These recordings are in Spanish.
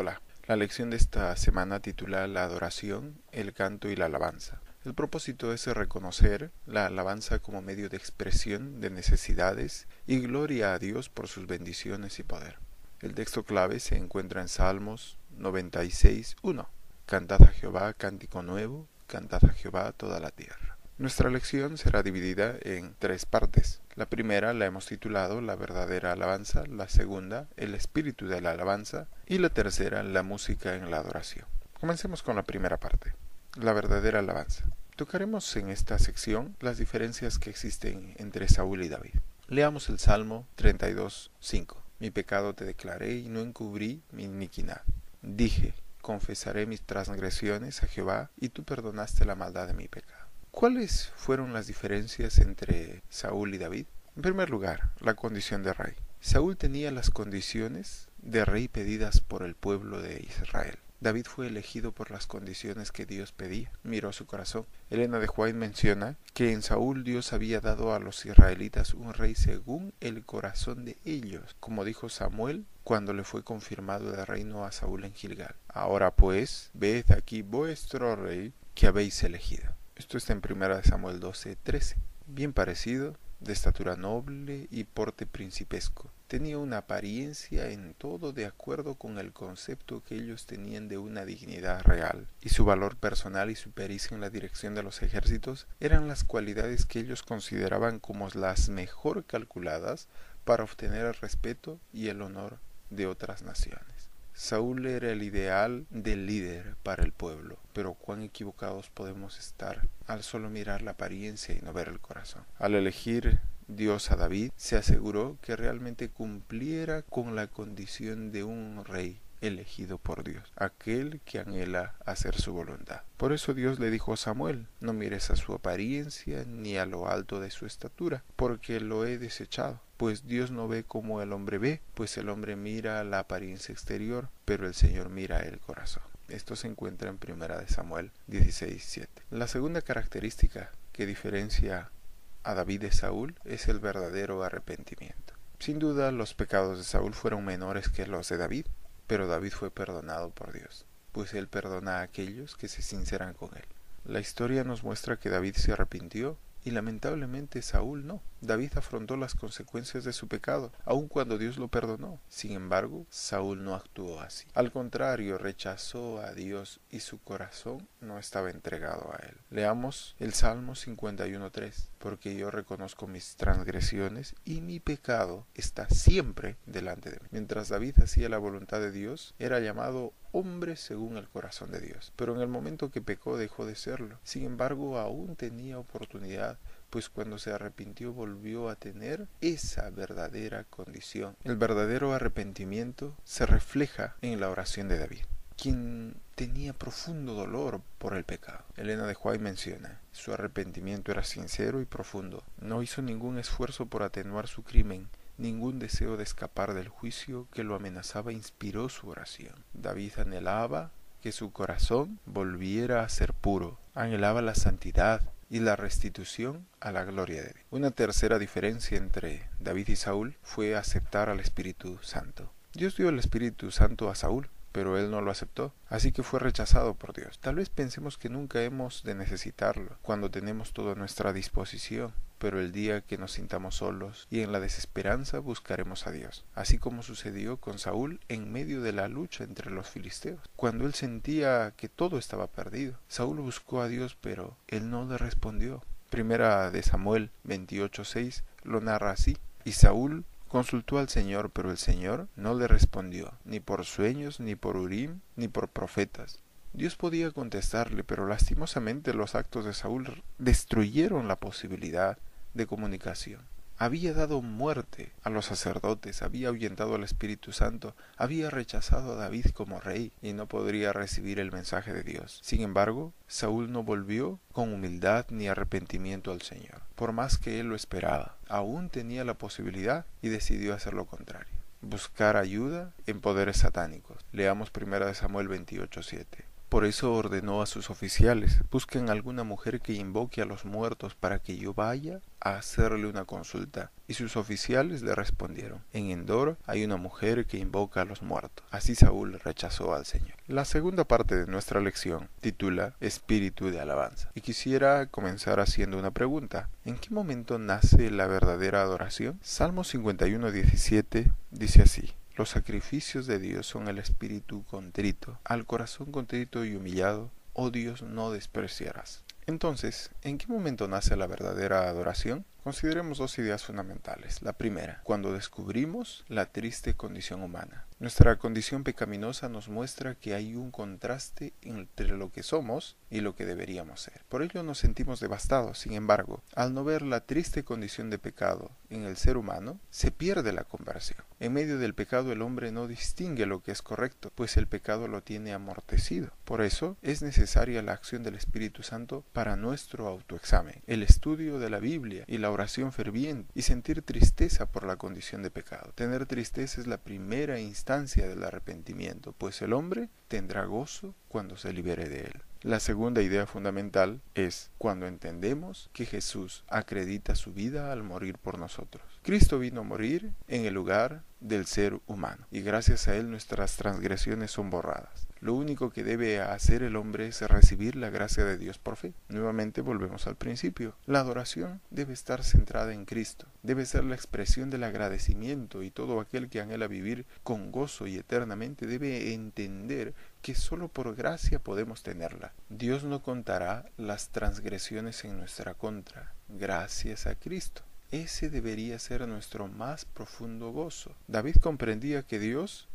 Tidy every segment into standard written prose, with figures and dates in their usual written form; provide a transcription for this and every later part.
Hola, la lección de esta semana titula La adoración, el canto y la alabanza. El propósito es reconocer la alabanza como medio de expresión de necesidades y gloria a Dios por sus bendiciones y poder. El texto clave se encuentra en Salmos 96:1. Cantad a Jehová cántico nuevo, cantad a Jehová toda la tierra. Nuestra lección será dividida en 3 partes. La primera la hemos titulado La verdadera alabanza, la segunda El espíritu de la alabanza y la tercera La música en la adoración. Comencemos con la primera parte, la verdadera alabanza. Tocaremos en esta sección las diferencias que existen entre Saúl y David. Leamos el Salmo 32:5. Mi pecado te declaré y no encubrí mi iniquidad. Dije, confesaré mis transgresiones a Jehová y tú perdonaste la maldad de mi pecado. ¿Cuáles fueron las diferencias entre Saúl y David? En primer lugar, la condición de rey. Saúl tenía las condiciones de rey pedidas por el pueblo de Israel. David fue elegido por las condiciones que Dios pedía. Miró su corazón. Elena de White menciona que en Saúl Dios había dado a los israelitas un rey según el corazón de ellos, como dijo Samuel cuando le fue confirmado de reino a Saúl en Gilgal. Ahora pues, ved aquí vuestro rey que habéis elegido. Esto está en 1 Samuel 12:13. Bien parecido, de estatura noble y porte principesco. Tenía una apariencia en todo de acuerdo con el concepto que ellos tenían de una dignidad real, y su valor personal y su pericia en la dirección de los ejércitos eran las cualidades que ellos consideraban como las mejor calculadas para obtener el respeto y el honor de otras naciones. Saúl era el ideal del líder para el pueblo, pero cuán equivocados podemos estar al solo mirar la apariencia y no ver el corazón. Al elegir Dios a David, se aseguró que realmente cumpliera con la condición de un rey elegido por Dios, aquel que anhela hacer su voluntad. Por eso Dios le dijo a Samuel, no mires a su apariencia ni a lo alto de su estatura, porque lo he desechado. Pues Dios no ve como el hombre ve, pues el hombre mira la apariencia exterior, pero el Señor mira el corazón. Esto se encuentra en 1 Samuel 16:7. La segunda característica que diferencia a David de Saúl es el verdadero arrepentimiento. Sin duda, los pecados de Saúl fueron menores que los de David, pero David fue perdonado por Dios, pues él perdona a aquellos que se sinceran con él. La historia nos muestra que David se arrepintió y lamentablemente Saúl no. David afrontó las consecuencias de su pecado, aun cuando Dios lo perdonó. Sin embargo, Saúl no actuó así. Al contrario, rechazó a Dios y su corazón no estaba entregado a él. Leamos el Salmo 51:3. Porque yo reconozco mis transgresiones y mi pecado está siempre delante de mí. Mientras David hacía la voluntad de Dios, era llamado hombre según el corazón de Dios. Pero en el momento que pecó dejó de serlo. Sin embargo, aún tenía oportunidad, pues cuando se arrepintió volvió a tener esa verdadera condición. El verdadero arrepentimiento se refleja en la oración de David, quien tenía profundo dolor por el pecado. Elena de White menciona, su arrepentimiento era sincero y profundo. No hizo ningún esfuerzo por atenuar su crimen. Ningún deseo de escapar del juicio que lo amenazaba inspiró su oración. David anhelaba que su corazón volviera a ser puro. Anhelaba la santidad y la restitución a la gloria de Dios. Una tercera diferencia entre David y Saúl fue aceptar al Espíritu Santo. Dios dio el Espíritu Santo a Saúl, pero él no lo aceptó, así que fue rechazado por Dios. Tal vez pensemos que nunca hemos de necesitarlo, cuando tenemos todo a nuestra disposición, pero el día que nos sintamos solos y en la desesperanza buscaremos a Dios, así como sucedió con Saúl en medio de la lucha entre los filisteos. Cuando él sentía que todo estaba perdido, Saúl buscó a Dios, pero él no le respondió. Primera de Samuel 28:6 lo narra así, y Saúl consultó al Señor, pero el Señor no le respondió, ni por sueños, ni por Urim, ni por profetas. Dios podía contestarle, pero lastimosamente los actos de Saúl destruyeron la posibilidad de comunicación. Había dado muerte a los sacerdotes, había ahuyentado al Espíritu Santo, había rechazado a David como rey y no podría recibir el mensaje de Dios. Sin embargo, Saúl no volvió con humildad ni arrepentimiento al Señor. Por más que él lo esperaba, aún tenía la posibilidad y decidió hacer lo contrario. Buscar ayuda en poderes satánicos. Leamos 1 Samuel 28:7. Por eso ordenó a sus oficiales: busquen alguna mujer que invoque a los muertos para que yo vaya a hacerle una consulta. Y sus oficiales le respondieron: en Endor hay una mujer que invoca a los muertos. Así Saúl rechazó al Señor. La segunda parte de nuestra lección titula Espíritu de alabanza. Y quisiera comenzar haciendo una pregunta: ¿en qué momento nace la verdadera adoración? Salmo 51:17 dice así: los sacrificios de Dios son el espíritu contrito. Al corazón contrito y humillado, oh Dios, no despreciarás. Entonces, ¿en qué momento nace la verdadera adoración? Consideremos dos ideas fundamentales. La primera, cuando descubrimos la triste condición humana. Nuestra condición pecaminosa nos muestra que hay un contraste entre lo que somos y lo que deberíamos ser. Por ello nos sentimos devastados. Sin embargo, al no ver la triste condición de pecado en el ser humano, se pierde la conversión. En medio del pecado el hombre no distingue lo que es correcto, pues el pecado lo tiene amortecido. Por eso es necesaria la acción del Espíritu Santo para nuestro autoexamen, el estudio de la Biblia y la oración ferviente, y sentir tristeza por la condición de pecado. Tener tristeza es la primera instancia del arrepentimiento, pues el hombre tendrá gozo cuando se libere de él. La segunda idea fundamental es cuando entendemos que Jesús acredita su vida al morir por nosotros. Cristo vino a morir en el lugar del ser humano, y gracias a él nuestras transgresiones son borradas. Lo único que debe hacer el hombre es recibir la gracia de Dios por fe. Nuevamente volvemos al principio. La adoración debe estar centrada en Cristo. Debe ser la expresión del agradecimiento, y todo aquel que anhela vivir con gozo y eternamente debe entender que solo por gracia podemos tenerla. Dios no contará las transgresiones en nuestra contra, gracias a Cristo. Ese debería ser nuestro más profundo gozo. David comprendía que Dios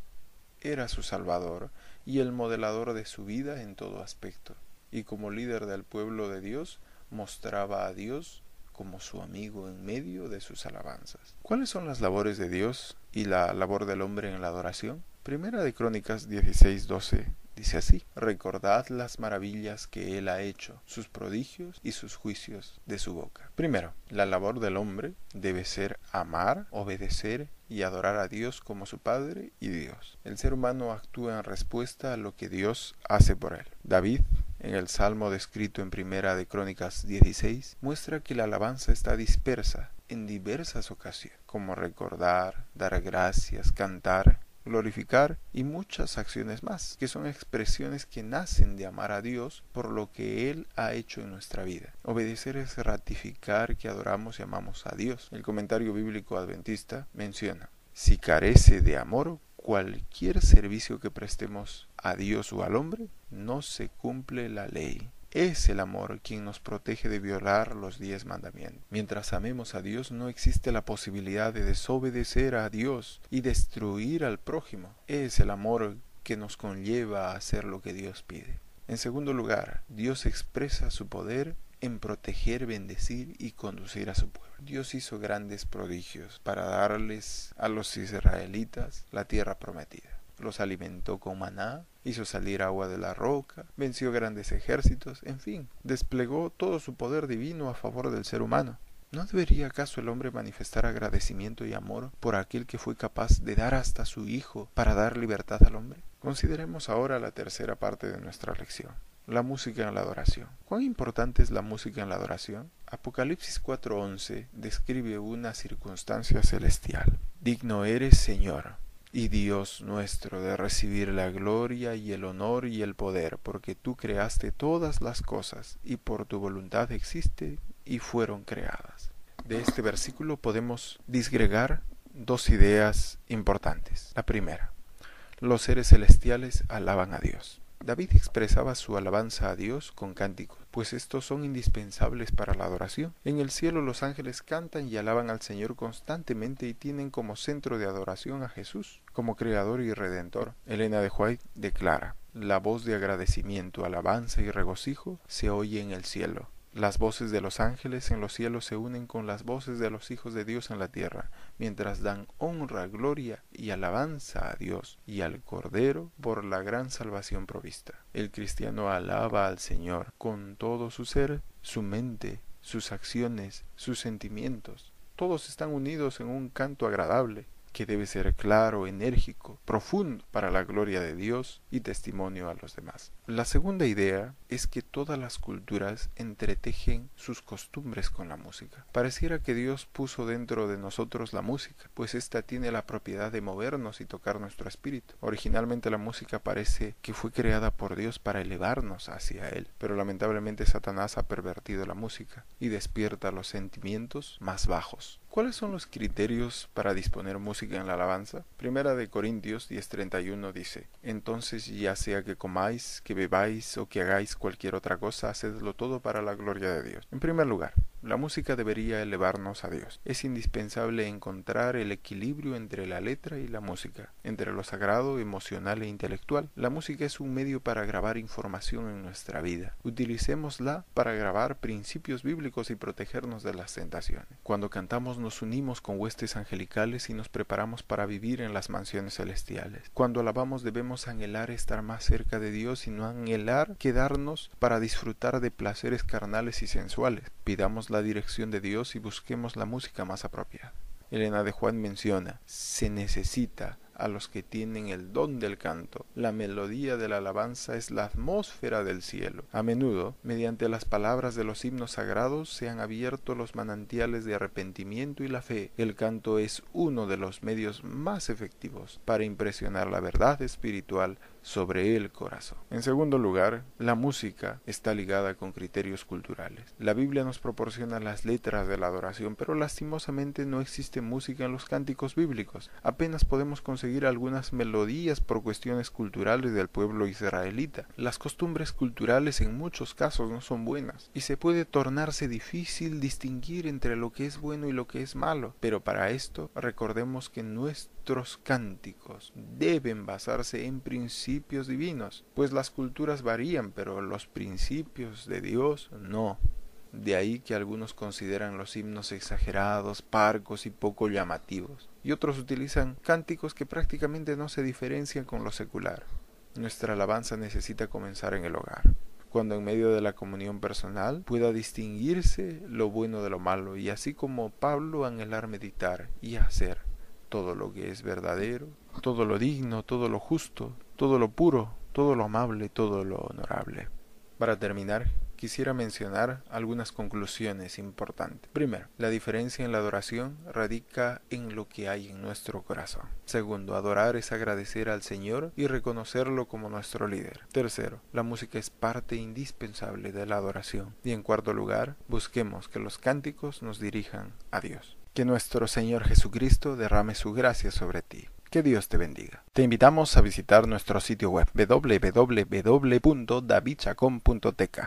era su Salvador y el modelador de su vida en todo aspecto, y como líder del pueblo de Dios mostraba a Dios como su amigo en medio de sus alabanzas. ¿Cuáles son las labores de Dios y la labor del hombre en la adoración? Primera de Crónicas 16:12 dice así: recordad las maravillas que él ha hecho, sus prodigios y sus juicios de su boca. Primero, la labor del hombre debe ser amar, obedecer y adorar a Dios como su Padre y Dios. El ser humano actúa en respuesta a lo que Dios hace por él. David, en el Salmo descrito en Primera de Crónicas 16, muestra que la alabanza está dispersa en diversas ocasiones, como recordar, dar gracias, cantar, glorificar y muchas acciones más, que son expresiones que nacen de amar a Dios por lo que Él ha hecho en nuestra vida. Obedecer es ratificar que adoramos y amamos a Dios. El comentario bíblico adventista menciona: si carece de amor, cualquier servicio que prestemos a Dios o al hombre, no se cumple la ley. Es el amor quien nos protege de violar los 10 mandamientos. Mientras amemos a Dios, no existe la posibilidad de desobedecer a Dios y destruir al prójimo. Es el amor que nos conlleva a hacer lo que Dios pide. En segundo lugar, Dios expresa su poder en proteger, bendecir y conducir a su pueblo. Dios hizo grandes prodigios para darles a los israelitas la tierra prometida. Los alimentó con maná, hizo salir agua de la roca, venció grandes ejércitos, en fin, desplegó todo su poder divino a favor del ser humano. ¿No debería acaso el hombre manifestar agradecimiento y amor por aquel que fue capaz de dar hasta su Hijo para dar libertad al hombre? Consideremos ahora la tercera parte de nuestra lección: la música en la adoración. ¿Cuán importante es la música en la adoración? Apocalipsis 4:11 describe una circunstancia celestial. Digno eres, Señor y Dios nuestro, de recibir la gloria y el honor y el poder, porque tú creaste todas las cosas, y por tu voluntad existen y fueron creadas. De este versículo podemos disgregar dos ideas importantes. La primera: los seres celestiales alaban a Dios. David expresaba su alabanza a Dios con cánticos, pues estos son indispensables para la adoración. En el cielo los ángeles cantan y alaban al Señor constantemente y tienen como centro de adoración a Jesús, como Creador y Redentor. Elena de White declara: la voz de agradecimiento, alabanza y regocijo se oye en el cielo. Las voces de los ángeles en los cielos se unen con las voces de los hijos de Dios en la tierra, mientras dan honra, gloria y alabanza a Dios y al Cordero por la gran salvación provista. El cristiano alaba al Señor con todo su ser, su mente, sus acciones, sus sentimientos. Todos están unidos en un canto agradable. que debe ser claro, enérgico, profundo para la gloria de Dios y testimonio a los demás. La segunda idea es que todas las culturas entretejen sus costumbres con la música. Pareciera que Dios puso dentro de nosotros la música, pues ésta tiene la propiedad de movernos y tocar nuestro espíritu. Originalmente la música parece que fue creada por Dios para elevarnos hacia Él, pero lamentablemente Satanás ha pervertido la música y despierta los sentimientos más bajos. ¿Cuáles son los criterios para disponer música en la alabanza? Primera de Corintios 10:31 dice: Entonces ya sea que comáis, que bebáis o que hagáis cualquier otra cosa, hacedlo todo para la gloria de Dios. En primer lugar, la música debería elevarnos a Dios. Es indispensable encontrar el equilibrio entre la letra y la música, entre lo sagrado, emocional e intelectual. La música es un medio para grabar información en nuestra vida. Utilicémosla para grabar principios bíblicos y protegernos de las tentaciones. Cuando cantamos nos unimos con huestes angelicales y nos preparamos para vivir en las mansiones celestiales. Cuando alabamos debemos anhelar estar más cerca de Dios y no anhelar quedarnos para disfrutar de placeres carnales y sensuales. Pidamos la dirección de Dios y busquemos la música más apropiada. Elena de Juan menciona: se necesita a los que tienen el don del canto. La melodía de la alabanza es la atmósfera del cielo. A menudo, mediante las palabras de los himnos sagrados, se han abierto los manantiales de arrepentimiento y la fe. El canto es uno de los medios más efectivos para impresionar la verdad espiritual sobre el corazón. En segundo lugar, la música está ligada con criterios culturales. La Biblia nos proporciona las letras de la adoración, pero lastimosamente no existe música en los cánticos bíblicos. Apenas podemos conseguir algunas melodías por cuestiones culturales del pueblo israelita. Las costumbres culturales en muchos casos no son buenas, y se puede tornarse difícil distinguir entre lo que es bueno y lo que es malo. Pero para esto, recordemos que nuestros cánticos deben basarse en principios divinos, pues las culturas varían, pero los principios de Dios no. De ahí que algunos consideran los himnos exagerados, parcos y poco llamativos, y otros utilizan cánticos que prácticamente no se diferencian con lo secular. Nuestra alabanza necesita comenzar en el hogar, cuando en medio de la comunión personal pueda distinguirse lo bueno de lo malo, y así como Pablo anhelar meditar y hacer todo lo que es verdadero, todo lo digno, todo lo justo, todo lo puro, todo lo amable, todo lo honorable. Para terminar, quisiera mencionar algunas conclusiones importantes. Primero, la diferencia en la adoración radica en lo que hay en nuestro corazón. Segundo, adorar es agradecer al Señor y reconocerlo como nuestro líder. Tercero, la música es parte indispensable de la adoración. Y en cuarto lugar, busquemos que los cánticos nos dirijan a Dios. Que nuestro Señor Jesucristo derrame su gracia sobre ti. Que Dios te bendiga. Te invitamos a visitar nuestro sitio web www.davidchacon.tk.